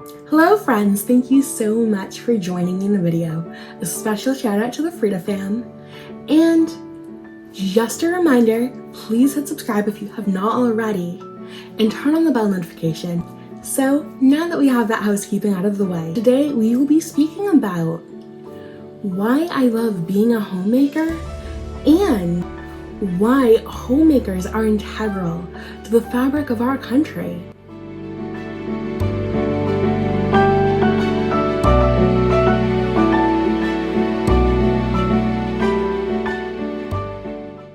Hello friends, thank you so much for joining me in the video. A special shout out to the Freda Fam. And just a reminder, please hit subscribe if you have not already and turn on the bell notification. So now that we have that housekeeping out of the way, today we will be speaking about why I love being a homemaker and why homemakers are integral to the fabric of our country.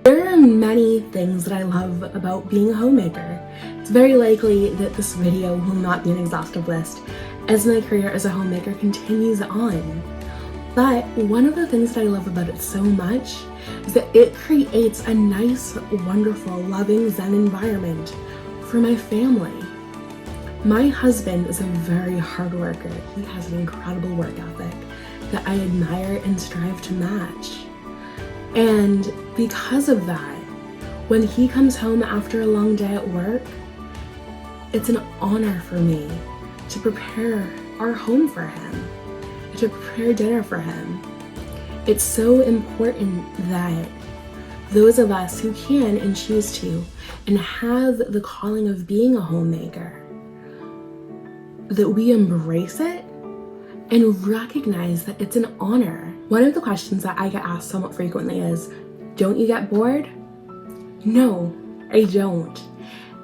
There are many things that I love about being a homemaker. It's very likely that this video will not be an exhaustive list as my career as a homemaker continues on. But one of the things that I love about it so much is that it creates a nice, wonderful, loving Zen environment for my family. My husband is a very hard worker. He has an incredible work ethic that I admire and strive to match. And because of that, when he comes home after a long day at work, it's an honor for me to prepare our home for him, to prepare dinner for him. It's so important that those of us who can and choose to and have the calling of being a homemaker, that we embrace it and recognize that it's an honor. One of the questions that I get asked somewhat frequently is, don't you get bored? No, I don't.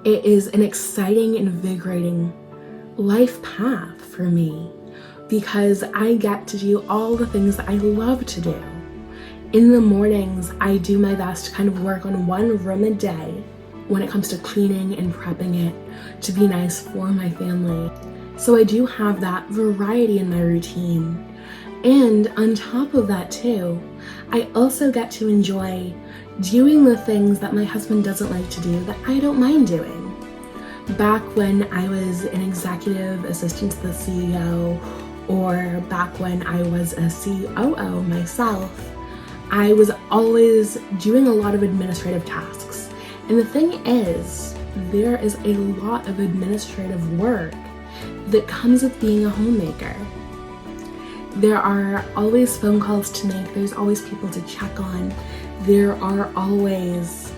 It is an exciting, invigorating life path for me because I get to do all the things that I love to do. In the mornings, I do my best to kind of work on one room a day when it comes to cleaning and prepping it to be nice for my family. So I do have that variety in my routine. And on top of that too, I also get to enjoy doing the things that my husband doesn't like to do that I don't mind doing. Back when I was an executive assistant to the CEO, or back when I was a COO myself, I was always doing a lot of administrative tasks. And the thing is, there is a lot of administrative work that comes with being a homemaker. There are always phone calls to make, there's always people to check on, there are always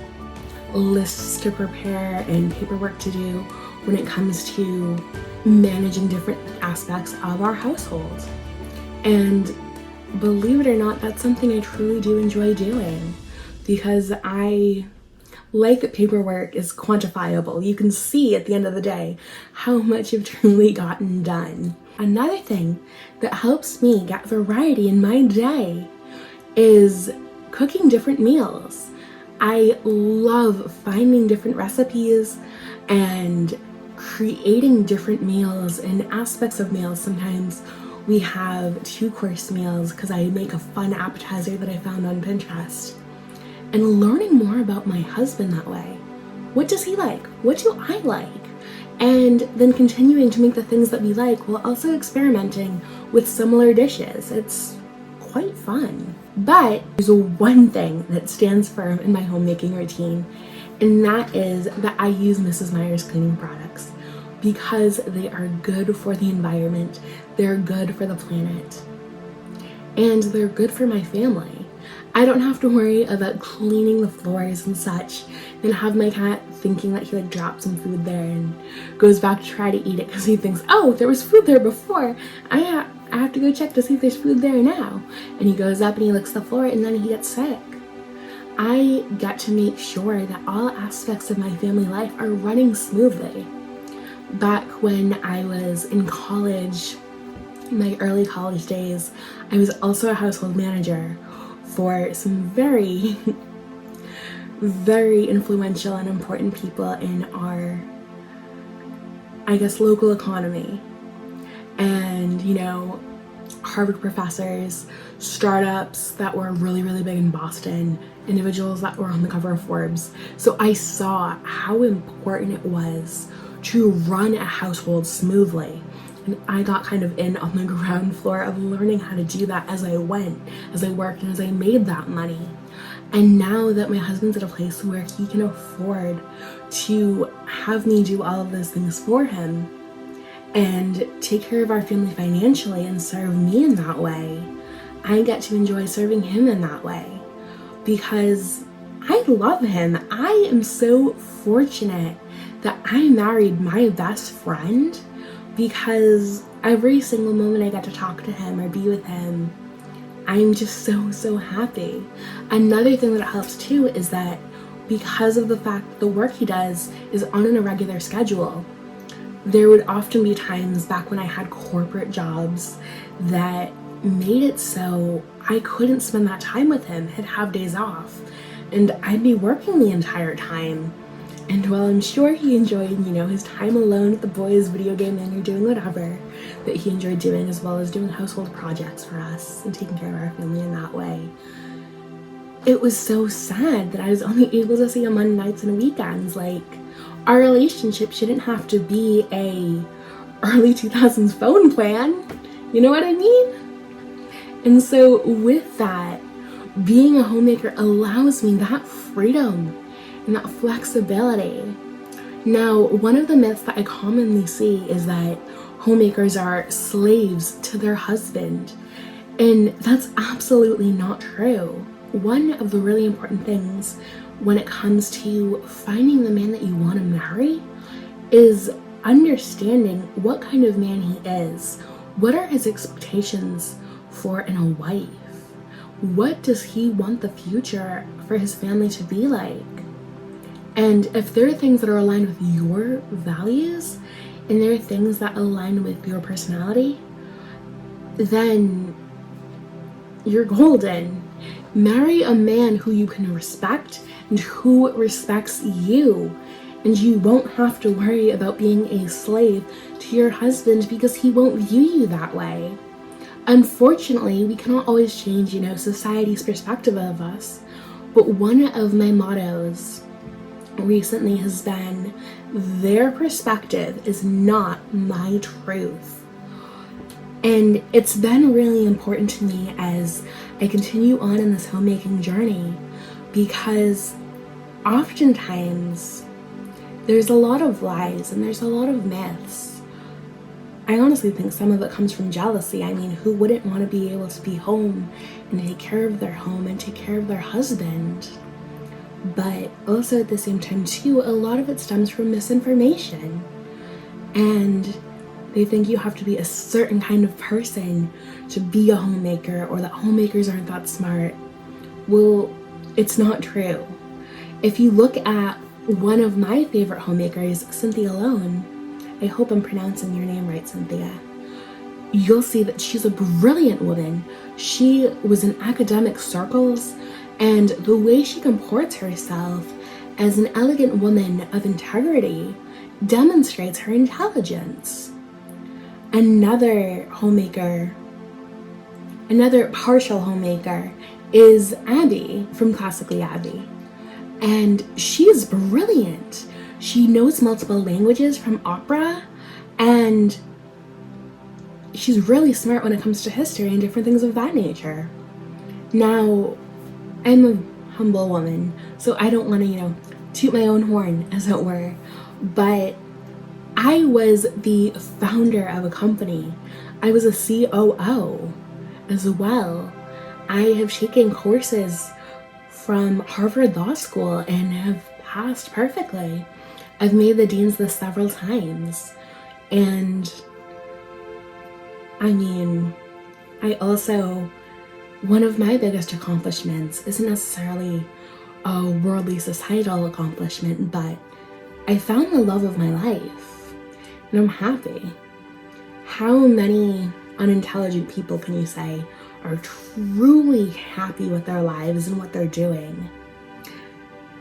lists to prepare and paperwork to do when it comes to managing different aspects of our household. And believe it or not, that's something I truly do enjoy doing because I like that paperwork is quantifiable. You can see at the end of the day how much you've truly gotten done. Another thing that helps me get variety in my day is cooking different meals. I love finding different recipes and creating different meals and aspects of meals. Sometimes we have 2-course meals because I make a fun appetizer that I found on Pinterest. And learning more about my husband that way. What does he like? What do I like? And then continuing to make the things that we like while also experimenting with similar dishes. It's quite fun. But there's one thing that stands firm in my homemaking routine, and that is that I use Mrs. Meyer's cleaning products because they are good for the environment, they're good for the planet, and they're good for my family. I don't have to worry about cleaning the floors and such and have my cat thinking that he dropped some food there and goes back to try to eat it because he thinks, oh, there was food there before. I have to go check to see if there's food there now. And he goes up and he licks the floor and then he gets sick. I get to make sure that all aspects of my family life are running smoothly. Back when I was in college, my early college days, I was also a household manager for some very, very influential and important people in our, I guess, local economy. And, you know, Harvard professors, startups that were really, really big in Boston, individuals that were on the cover of Forbes. So I saw how important it was to run a household smoothly. And I got kind of in on the ground floor of learning how to do that as I went, as I worked, and as I made that money. And now that my husband's at a place where he can afford to have me do all of those things for him, and take care of our family financially and serve me in that way, I get to enjoy serving him in that way because I love him. I am so fortunate that I married my best friend because every single moment I get to talk to him or be with him, I'm just so happy. Another thing that helps too is that because of the fact that the work he does is on an irregular schedule, there would often be times back when I had corporate jobs that made it so I couldn't spend that time with him. He'd have days off and I'd be working the entire time. And while I'm sure he enjoyed, his time alone with the boys, video gaming or doing whatever that he enjoyed doing, as well as doing household projects for us and taking care of our family in that way, it was so sad that I was only able to see him on nights and weekends. Like, our relationship shouldn't have to be a early 2000s phone plan. You know what I mean? And so with that, being a homemaker allows me that freedom and that flexibility. Now, one of the myths that I commonly see is that homemakers are slaves to their husband, and that's absolutely not true. One of the really important things when it comes to finding the man that you want to marry is understanding what kind of man he is. What are his expectations for a wife? What does he want the future for his family to be like? And if there are things that are aligned with your values and there are things that align with your personality, then you're golden. Marry a man who you can respect and who respects you, and you won't have to worry about being a slave to your husband because he won't view you that way. Unfortunately, we cannot always change, society's perspective of us, but one of my mottos recently has been, their perspective is not my truth. And it's been really important to me as I continue on in this homemaking journey, because oftentimes there's a lot of lies and there's a lot of myths. I honestly think some of it comes from jealousy. I mean, who wouldn't want to be able to be home and take care of their home and take care of their husband? But also at the same time too, a lot of it stems from misinformation. And they think you have to be a certain kind of person to be a homemaker, or that homemakers aren't that smart. Well, it's not true. If you look at one of my favorite homemakers, Cynthia Lone, I hope I'm pronouncing your name right, Cynthia, you'll see that she's a brilliant woman. She was in academic circles, and the way she comports herself as an elegant woman of integrity demonstrates her intelligence. Another partial homemaker is Abby from Classically Abby. And she's brilliant. She knows multiple languages from opera, and she's really smart when it comes to history and different things of that nature. Now, I'm a humble woman, so I don't want to, toot my own horn, as it were, but I was the founder of a company. I was a COO as well. I have taken courses from Harvard Law School and have passed perfectly. I've made the dean's list several times. And one of my biggest accomplishments isn't necessarily a worldly societal accomplishment, but I found the love of my life and I'm happy. How many unintelligent people can you say are truly happy with their lives and what they're doing?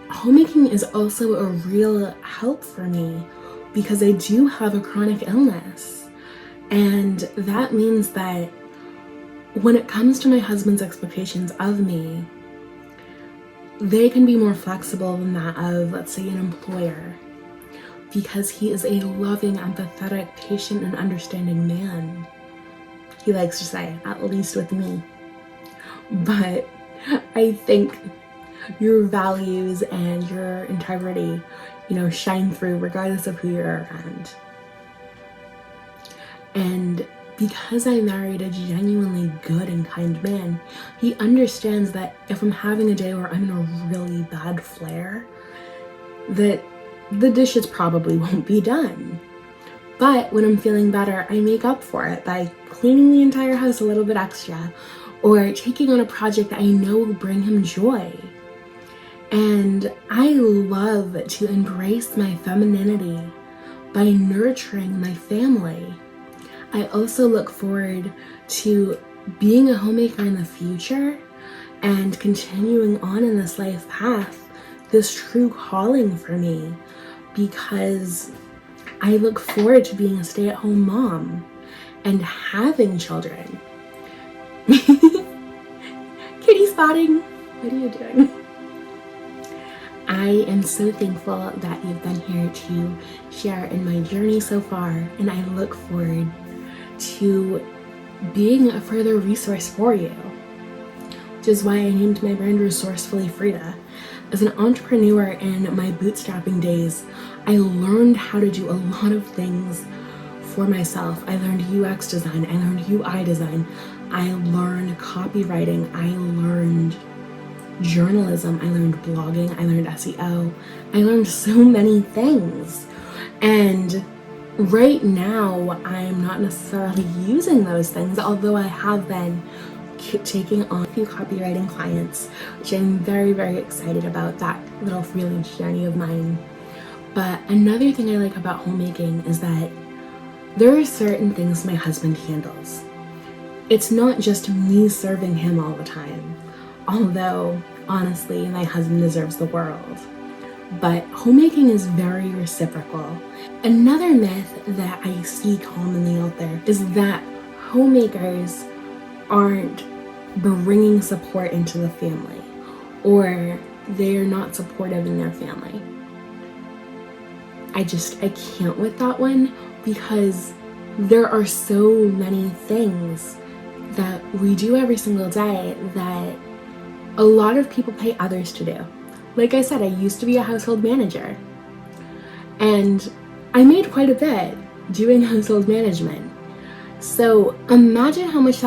Homemaking is also a real help for me because I do have a chronic illness, and that means that when it comes to my husband's expectations of me, they can be more flexible than that of, let's say, an employer, because he is a loving, empathetic, patient, and understanding man. He likes to say, at least with me. But I think your values and your integrity, shine through regardless of who you're around. And because I married a genuinely good and kind man, he understands that if I'm having a day where I'm in a really bad flare, that the dishes probably won't be done. But when I'm feeling better, I make up for it by cleaning the entire house a little bit extra, or taking on a project that I know will bring him joy. And I love to embrace my femininity by nurturing my family. I also look forward to being a homemaker in the future and continuing on in this life path, this true calling for me, because I look forward to being a stay-at-home mom and having children. Kitty spotting! What are you doing? I am so thankful that you've been here to share in my journey so far, and I look forward to being a further resource for you, which is why I named my brand ResourcefullyFreda. As an entrepreneur in my bootstrapping days, I learned how to do a lot of things for myself. I learned UX design, I learned UI design, I learned copywriting, I learned journalism, I learned blogging, I learned SEO, I learned so many things. And right now, I am not necessarily using those things, although I have been taking on a few copywriting clients, which I'm very, very excited about, that little freelance journey of mine. But another thing I like about homemaking is that there are certain things my husband handles. It's not just me serving him all the time, although honestly, my husband deserves the world. But homemaking is very reciprocal. Another myth that I see commonly out there is that homemakers aren't bringing support into the family, or they're not supportive in their family. I can't with that one, because there are so many things that we do every single day that a lot of people pay others to do. Like I said, I used to be a household manager, and I made quite a bit doing household management. So imagine how much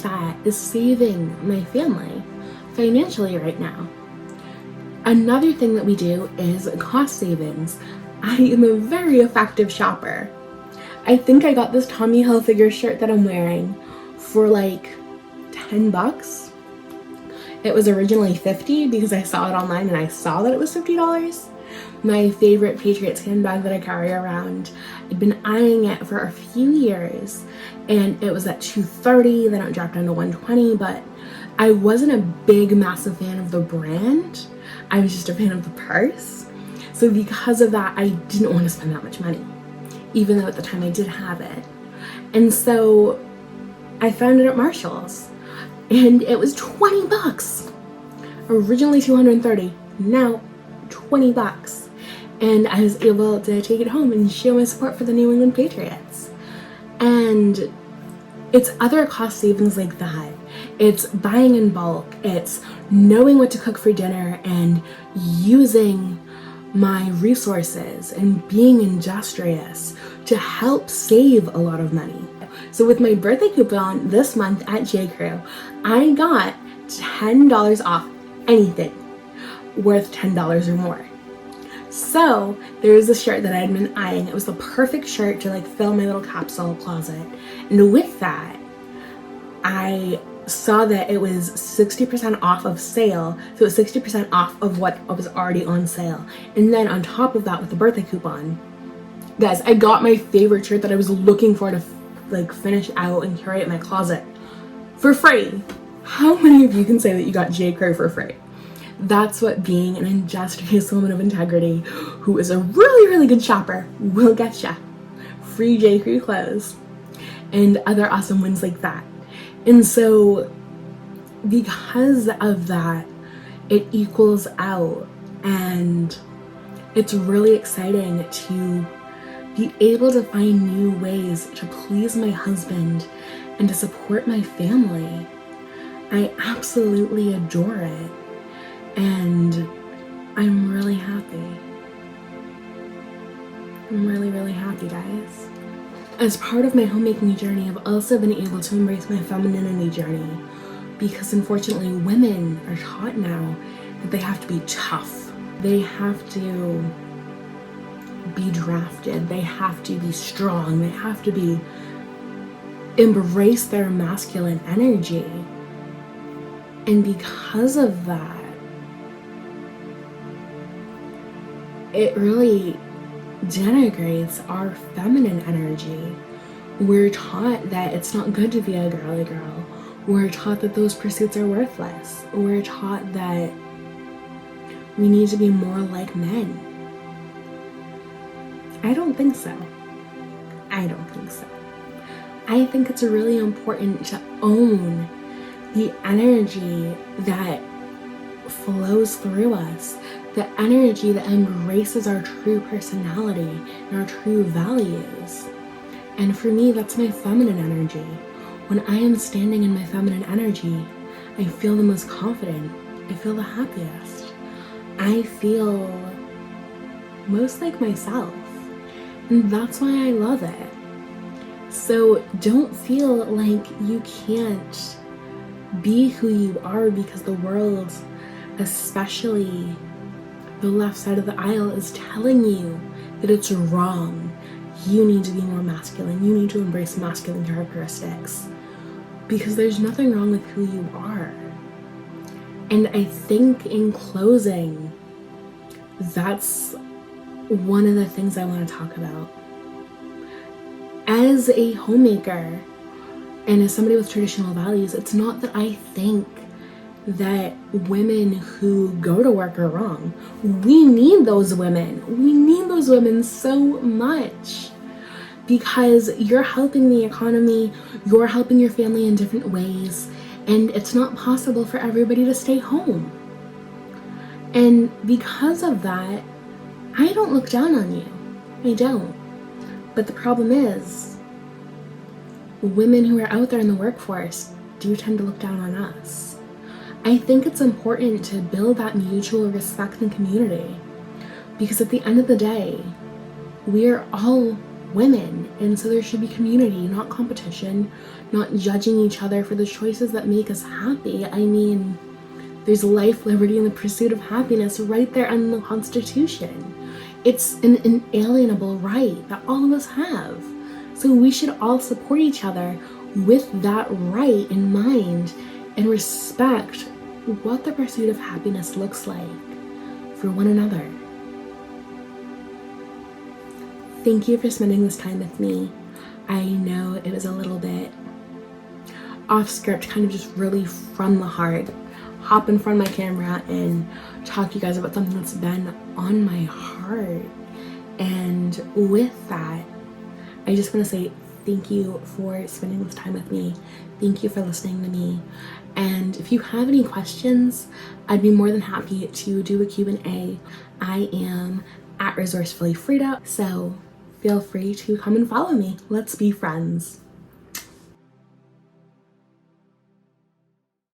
that is saving my family financially right now. Another thing that we do is cost savings. I am a very effective shopper. I think I got this Tommy Hilfiger shirt that I'm wearing for like $10. It was originally $50 because I saw it online and I saw that it was $50. My favorite Patriots handbag that I carry around, I'd been eyeing it for a few years, and it was at $230, then it dropped down to $120, but I wasn't a big, massive fan of the brand. I was just a fan of the purse. So because of that, I didn't want to spend that much money, even though at the time I did have it. And so I found it at Marshall's, and it was $20. Originally $230, now $20. And I was able to take it home and show my support for the New England Patriots. And it's other cost savings like that. It's buying in bulk. It's knowing what to cook for dinner and using my resources and being industrious to help save a lot of money. So with my birthday coupon this month at J.Crew, I got $10 off anything worth $10 or more. So there was a shirt that I had been eyeing. It was the perfect shirt to like fill my little capsule closet. And with that, I saw that it was 60% off of sale. So it was 60% off of what was already on sale. And then on top of that, with the birthday coupon, guys, I got my favorite shirt that I was looking for to like finish out and curate my closet for free. How many of you can say that you got J.Crew for free? That's what being an industrious woman of integrity who is a really, really good shopper will get ya. Free J.Crew clothes and other awesome wins like that. And so because of that, it equals out, and it's really exciting to be able to find new ways to please my husband and to support my family. I absolutely adore it, and I'm really happy. I'm really, really happy, guys. As part of my homemaking journey, I've also been able to embrace my femininity journey, because unfortunately women are taught now that they have to be tough. They have to be drafted. They have to be strong. They have to embrace their masculine energy. And because of that, it really denigrates our feminine energy. We're taught that it's not good to be a girly girl. We're taught that those pursuits are worthless. We're taught that we need to be more like men. I don't think so. I don't think so. I think it's really important to own the energy that flows through us, the energy that embraces our true personality and our true values. And for me, that's my feminine energy. When I am standing in my feminine energy, I feel the most confident. I feel the happiest. I feel most like myself. And that's why I love it. So don't feel like you can't be who you are because the world, especially the left side of the aisle, is telling you that it's wrong. You need to be more masculine. You need to embrace masculine characteristics, because there's nothing wrong with who you are. And I think in closing, that's one of the things I want to talk about. As a homemaker and as somebody with traditional values, it's not that I think that women who go to work are wrong. We need those women. We need those women so much, because you're helping the economy, you're helping your family in different ways, and it's not possible for everybody to stay home. And because of that, I don't look down on you. I don't. But the problem is, women who are out there in the workforce do tend to look down on us. I think it's important to build that mutual respect and community, because at the end of the day, we are all women, and so there should be community, not competition, not judging each other for the choices that make us happy. I mean, there's life, liberty, and the pursuit of happiness right there in the Constitution. It's an inalienable right that all of us have. So we should all support each other with that right in mind and respect what the pursuit of happiness looks like for one another. Thank you for spending this time with me. I know it was a little bit off script, kind of just really from the heart. Hop in front of my camera and talk to you guys about something that's been on my heart. And with that, I just want to say thank you for spending this time with me. Thank you for listening to me. And if you have any questions, I'd be more than happy to do a Q&A. I am at ResourcefullyFreda, so feel free to come and follow me. Let's be friends.